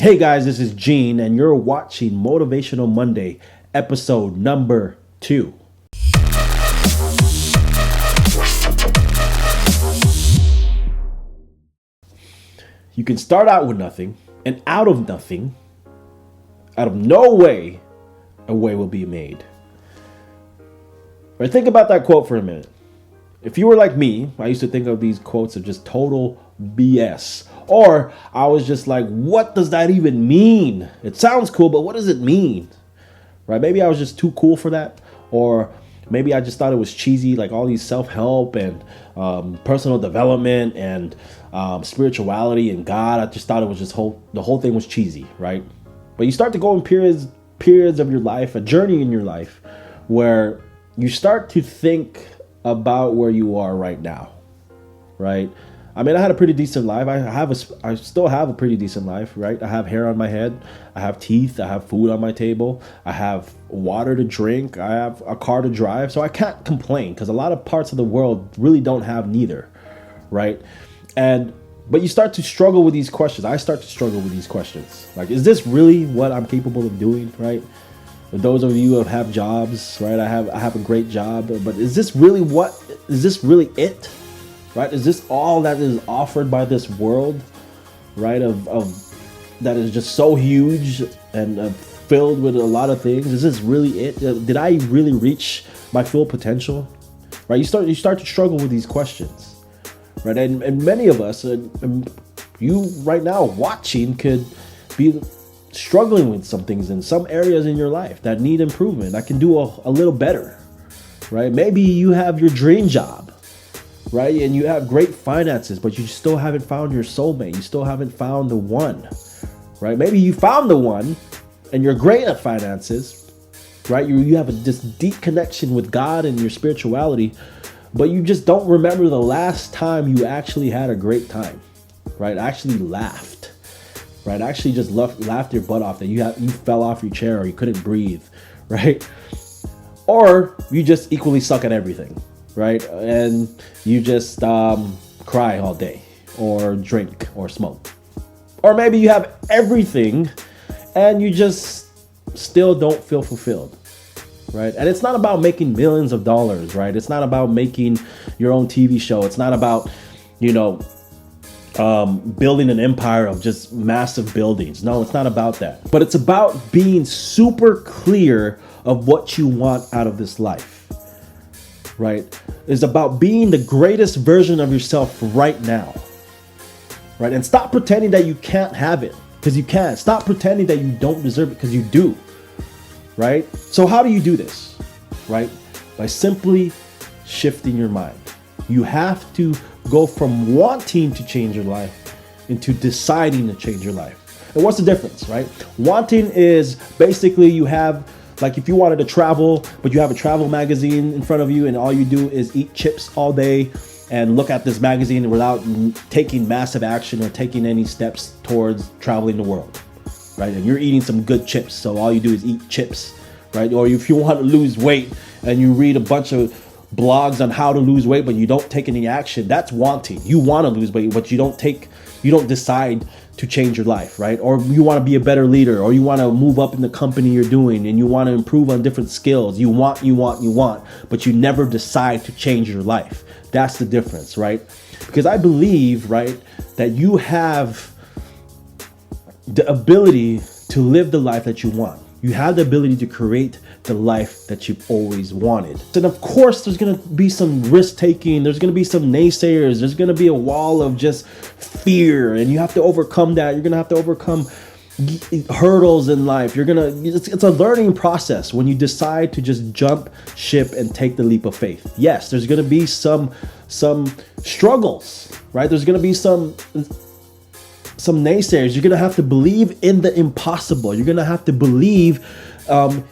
Hey guys, this is Gene, and you're watching Motivational Monday, episode number 2. You can start out with nothing, and out of nothing, out of no way, a way will be made. Right, think about that quote for a minute. If you were like me, I used to think of these quotes as just total BS. Or I was just like, what does that even mean? It sounds cool, but what does it mean? Right? Maybe I was just too cool for that. Or maybe I just thought it was cheesy, like all these self-help and personal development and spirituality and God. I just thought it was just the whole thing was cheesy, right? But you start to go in periods of your life, a journey in your life, where you start to think about where you are right now, right? I mean, I had a pretty decent life. I still have a pretty decent life, right? I have hair on my head. I have teeth. I have food on my table. I have water to drink. I have a car to drive. So I can't complain because a lot of parts of the world really don't have neither, right? But you start to struggle with these questions. I start to struggle with these questions. Like, is this really what I'm capable of doing, right? For those of you who have jobs, right? I have a great job, but is this really it? Right? Is this all that is offered by this world, right? Of that is just so huge and filled with a lot of things. Is this really it? Did I really reach my full potential? Right? You start to struggle with these questions, right? And many of us, you right now watching, could be struggling with some things in some areas in your life that need improvement. I can do a little better, right? Maybe you have your dream job, right? And you have great finances, but you still haven't found your soulmate. You still haven't found the one, right? Maybe you found the one and you're great at finances, right? You have this deep connection with God and your spirituality, but you just don't remember the last time you actually had a great time, right? Actually laughed. Right, actually just laughed your butt off, that you fell off your chair or you couldn't breathe, right? Or you just equally suck at everything, right? And you just cry all day or drink or smoke. Or maybe you have everything and you just still don't feel fulfilled, right? And it's not about making millions of dollars, right? It's not about making your own TV show. It's not about, building an empire of just massive buildings. No, it's not about that. But it's about being super clear of what you want out of this life, right? It's about being the greatest version of yourself right now, right? And stop pretending that you can't have it, because you can. Stop pretending that you don't deserve it, because you do, right? So how do you do this, right? By simply shifting your mind. You have to go from wanting to change your life into deciding to change your life. And what's the difference, right? Wanting is basically you have, like if you wanted to travel, but you have a travel magazine in front of you and all you do is eat chips all day and look at this magazine without taking massive action or taking any steps towards traveling the world, right? And you're eating some good chips, so all you do is eat chips, right? Or if you want to lose weight and you read a bunch of blogs on how to lose weight, but you don't take any action, that's wanting. You want to lose weight, but you don't decide to change your life, right? Or you want to be a better leader, or you want to move up in the company you're doing and you want to improve on different skills. You want, but you never decide to change your life. That's the difference, right? Because I believe, right, that you have the ability to live the life that you want. You have the ability to create the life that you've always wanted. And of course, there's going to be some risk taking. There's going to be some naysayers. There's going to be a wall of just fear, and you have to overcome that. You're going to have to overcome hurdles in life. It's a learning process when you decide to just jump ship and take the leap of faith. Yes, there's going to be some struggles, right? There's going to be some naysayers. You're going to have to believe in the impossible. You're going to have to believe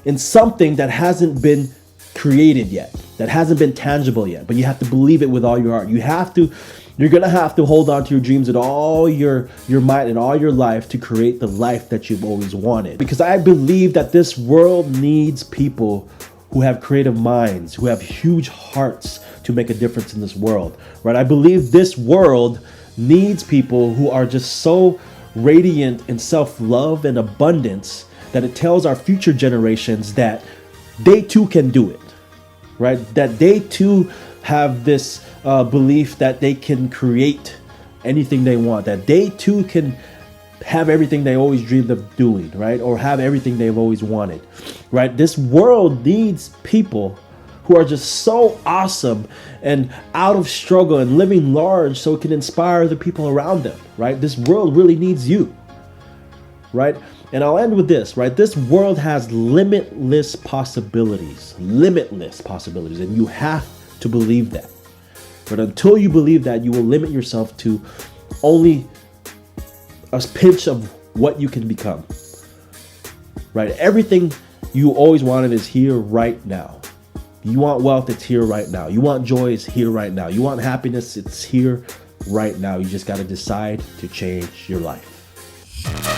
in something that hasn't been created yet, that hasn't been tangible yet, but you have to believe it with all your heart. You're going to have to hold on to your dreams with all your might and all your life to create the life that you've always wanted. Because I believe that this world needs people who have creative minds, who have huge hearts to make a difference in this world, right? I believe this world needs people who are just so radiant in self-love and abundance that it tells our future generations that they too can do it, right? That they too have this belief that they can create anything they want, that they too can have everything they always dreamed of doing, right? Or have everything they've always wanted, right? This world needs people who are just so awesome and out of struggle and living large so it can inspire the people around them, right? This world really needs you, right? And I'll end with this, right? This world has limitless possibilities, and you have to believe that. But until you believe that, you will limit yourself to only a pinch of what you can become, right? Everything you always wanted is here right now. You want wealth, it's here right now. You want joy, it's here right now. You want happiness, it's here right now. You just got to decide to change your life.